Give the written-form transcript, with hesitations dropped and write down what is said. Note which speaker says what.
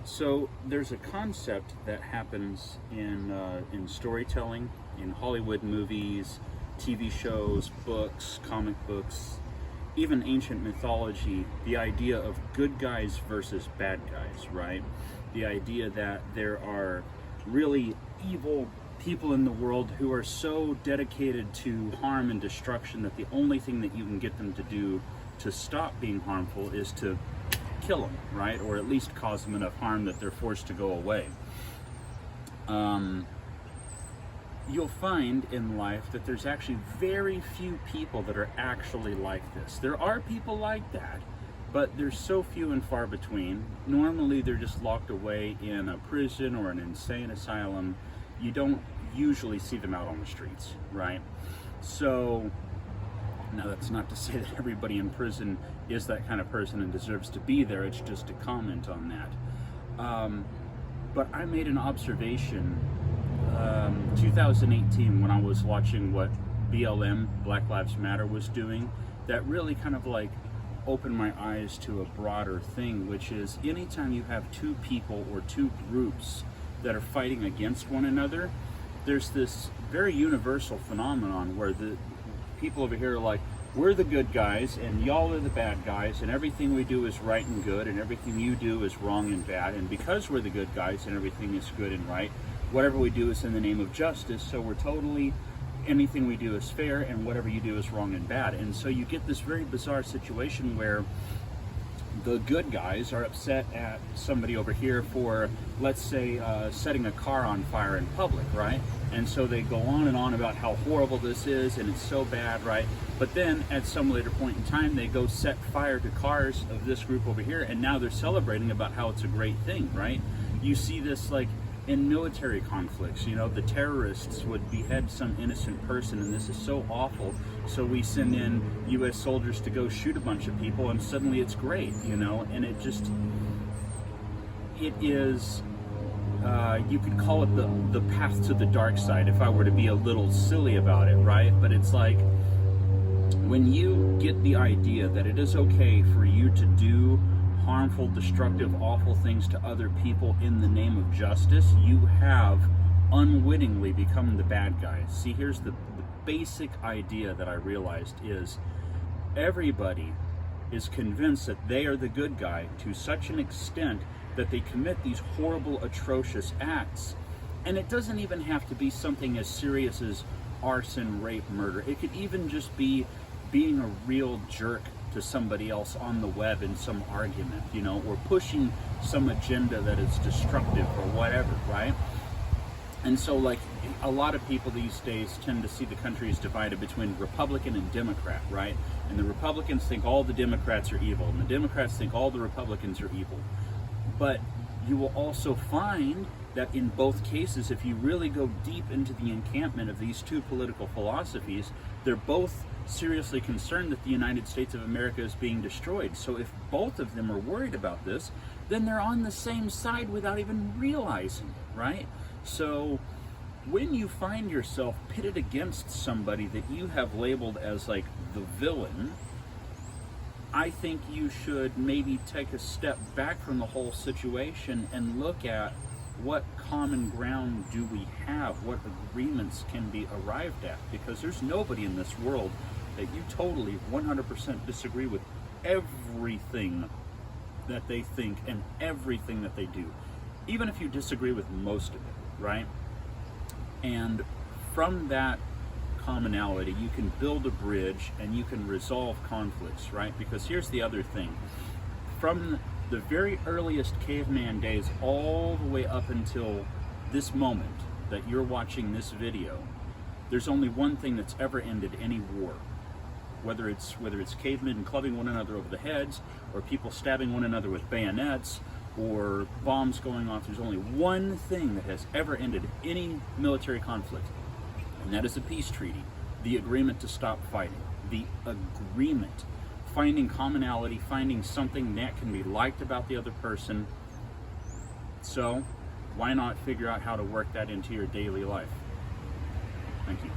Speaker 1: So there's a concept that happens in storytelling, in Hollywood movies, TV shows, books, comic books, even ancient mythology. The idea of good guys versus bad guys, right? The idea that there are really evil people in the world who are so dedicated to harm and destruction that the only thing that you can get them to do to stop being harmful is to kill them, right? Or at least cause them enough harm that they're forced to go away. You'll find in life that there's actually very few people that are actually like this. There are people like that, but they're so few and far between. Normally they're just locked away in a prison or an insane asylum. You don't usually see them out on the streets, right? So now that's not to say that everybody in prison is that kind of person and deserves to be there. It's just a comment on that. But I made an observation 2018 when I was watching what BLM, Black Lives Matter, was doing, that really kind of like opened my eyes to a broader thing, which is anytime you have two people or two groups that are fighting against one another, there's this very universal phenomenon where the people over here are like, we're the good guys and y'all are the bad guys, and everything we do is right and good and everything you do is wrong and bad, and because we're the good guys and everything is good and right, whatever we do is in the name of justice, so we're totally, anything we do is fair and whatever you do is wrong and bad. And so you get this very bizarre situation where the good guys are upset at somebody over here for, let's say, setting a car on fire in public, right? And so they go on and on about how horrible this is and it's so bad, right? But then at some later point in time, they go set fire to cars of this group over here, and now they're celebrating about how it's a great thing, right? You see this like in military conflicts, you know, the terrorists would behead some innocent person and this is so awful, so we send in US soldiers to go shoot a bunch of people and suddenly it's great, you know. And it just, it is, you could call it the path to the dark side if I were to be a little silly about it, right? But it's like, when you get the idea that it is okay for you to do harmful, destructive, awful things to other people in the name of justice, you have unwittingly become the bad guy. See, here's the basic idea that I realized is everybody is convinced that they are the good guy to such an extent that they commit these horrible, atrocious acts. And it doesn't even have to be something as serious as arson, rape, murder. It could even just be being a real jerk to somebody else on the web in some argument, you know, or pushing some agenda that is destructive or whatever, right? And so like a lot of people these days tend to see the country as divided between Republican and Democrat, right? And the Republicans think all the Democrats are evil and the Democrats think all the Republicans are evil. But you will also find that in both cases, if you really go deep into the encampment of these two political philosophies, they're both seriously concerned that the United States of America is being destroyed. So if both of them are worried about this, then they're on the same side without even realizing it, right? So when you find yourself pitted against somebody that you have labeled as like the villain, I think you should maybe take a step back from the whole situation and look at what common ground do we have, what agreements can be arrived at, because there's nobody in this world that you totally 100% disagree with everything that they think and everything that they do, even if you disagree with most of it, right? And from that commonality, you can build a bridge and you can resolve conflicts, right? Because here's the other thing. From the very earliest caveman days all the way up until this moment that you're watching this video, there's only one thing that's ever ended any war. Whether it's cavemen clubbing one another over the heads, or people stabbing one another with bayonets, or bombs going off, there's only one thing that has ever ended any military conflict, and that is a peace treaty, the agreement to stop fighting, the agreement, finding commonality, finding something that can be liked about the other person. So why not figure out how to work that into your daily life? Thank you.